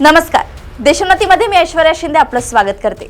नमस्कार, देशोन्नतीमध्ये मी ऐश्वर्या शिंदे आपलं स्वागत करते।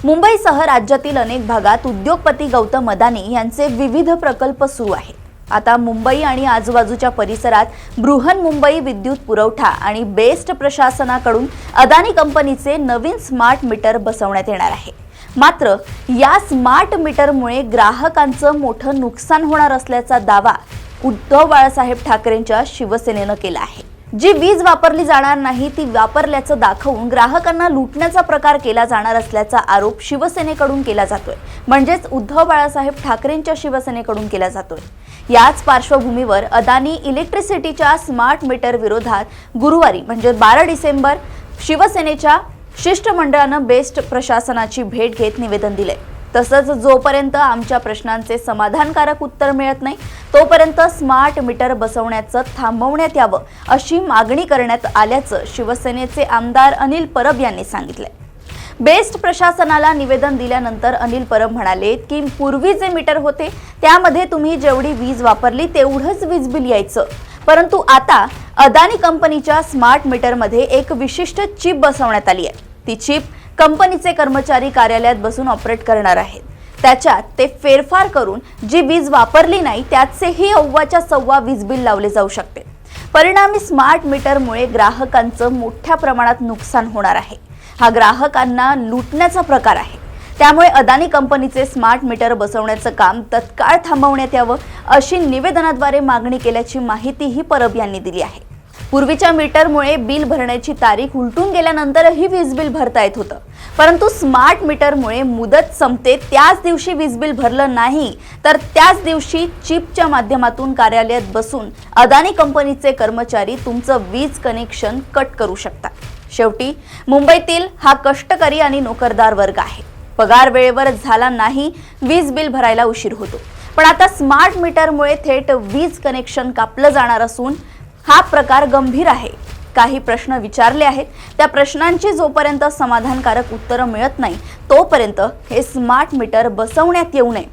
मुंबईसह राज्यातील अनेक भागात उद्योगपती गौतम अदानी यांचे विविध प्रकल्प सुरू आहेत। आता मुंबई आणि आजूबाजूच्या परिसरात बृहन्मुंबई विद्युत पुरवठा आणि बेस्ट प्रशासनाकडून अदानी कंपनीचे नवीन स्मार्ट मीटर बसवण्यात येणार आहे। मात्र या स्मार्ट मीटरमुळे ग्राहकांचं मोठं नुकसान होणार असल्याचा दावा उद्धव बाळासाहेब ठाकरेंच्या शिवसेनेनं केला आहे। जी वीज वापरली जाणार नाही ती वापरल्याचं दाखवून ग्राहकांना लुटण्याचा प्रकार केला जाणार असल्याचा आरोप शिवसेनेकडून केला जातोय, म्हणजेच उद्धव बाळासाहेब ठाकरेंच्या शिवसेनेकडून केला जातोय। याच पार्श्वभूमीवर अदानी इलेक्ट्रिसिटीच्या स्मार्ट मीटर विरोधात गुरुवारी म्हणजे 12 डिसेंबर शिवसेनेच्या शिष्टमंडळानं बेस्ट प्रशासनाची भेट घेत निवेदन दिले। तसंच जोपर्यंत आमच्या प्रश्नांचे समाधानकारक उत्तर मिळत नाही तोपर्यंत स्मार्ट मीटर बसवण्याचं थांबवण्यात यावं अशी मागणी करण्यात आल्याचं शिवसेनेचे आमदार अनिल परब यांनी सांगितले। बेस्ट प्रशासनाला निवेदन दिल्यानंतर अनिल परब म्हणाले की पूर्वी जे मीटर होते त्यामध्ये तुम्ही जेवढी वीज वापरली तेवढंच वीज बिल यायचं, परंतु आता अदानी कंपनीच्या स्मार्ट मीटरमध्ये एक विशिष्ट चिप बसवण्यात आली आहे। ती चिप कंपनीचे कर्मचारी कार्यालयात बसून ऑपरेट करणार आहेत। त्याच्यात ते फेरफार करून जी वीज वापरली नाही त्याचेही अव्वाच्या सव्वा वीज बिल लावले जाऊ शकते। परिणामी स्मार्ट मीटरमुळे ग्राहकांचं मोठ्या प्रमाणात नुकसान होणार आहे। हा ग्राहकांना लुटण्याचा प्रकार आहे। त्यामुळे अदानी कंपनीचे स्मार्ट मीटर बसवण्याचं काम तत्काळ थांबवण्यात यावं अशी निवेदनाद्वारे मागणी केल्याची माहितीही परब यांनी दिली आहे। पूर्वीच्या मीटरमुळे बिल भरण्याची तारीख उलटून गेल्यानंतरही वीज बिल भरता येत होतं, परंतु स्मार्ट मीटरमुळे मुदत संपते त्याच दिवशी वीज बिल भरलं नाही तर त्याच दिवशी चिपच्या माध्यमातून कार्यालयात बसून अदानी कंपनीचे कर्मचारी तुमचं वीज कनेक्शन कट करू शकतात। शेवटी मुंबईतील हा कष्टकरी आणि नोकरदार वर्ग आहे। पगार वेळेवर झाला नाही वीज बिल भरायला उशीर होतो, पण आता स्मार्ट मीटरमुळे थेट वीज कनेक्शन कापलं जाणार असून हा प्रकार गंभीर आहे। काही प्रश्न विचारले आहेत, त्या प्रश्नांची जोपर्यंत समाधानकारक उत्तरं मिळत नाही तोपर्यंत हे स्मार्ट मीटर बसवण्यात येऊ नये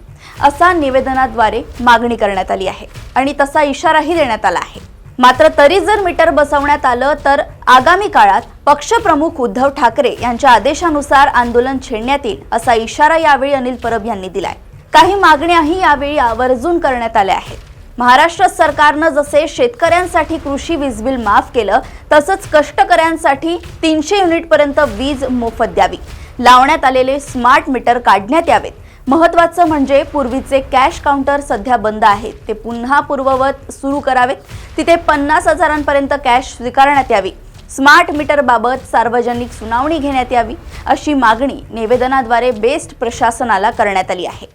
असा निवेदनाद्वारे मागणी करण्यात आली आहे आणि तसा इशाराही देण्यात आला आहे। मात्र तरी जर मीटर बसवण्यात आलं तर आगामी काळात पक्षप्रमुख उद्धव ठाकरे यांच्या आदेशानुसार आंदोलन छेडण्यात येईल असा इशारा यावेळी अनिल परब यांनी दिलाय। काही मागण्याही यावेळी आवर्जून करण्यात आल्या आहेत। महाराष्ट्र सरकारनं जसे शेतकऱ्यांसाठी कृषी वीज बिल माफ केलं तसंच कष्टकऱ्यांसाठी 300 युनिटपर्यंत वीज मोफत द्यावी, लावण्यात आलेले स्मार्ट मीटर काढण्यात यावेत। महत्त्वाचं म्हणजे पूर्वीचे कॅश काउंटर सध्या बंद आहेत, ते पुन्हा पूर्ववत सुरू करावेत। तिथे 50,000पर्यंत कॅश स्वीकारण्यात यावी। स्मार्ट मीटर बाबत सार्वजनिक सुनावणी घेण्यात यावी अशी मागणी निवेदनाद्वारे बेस्ट प्रशासनाला करण्यात आली आहे।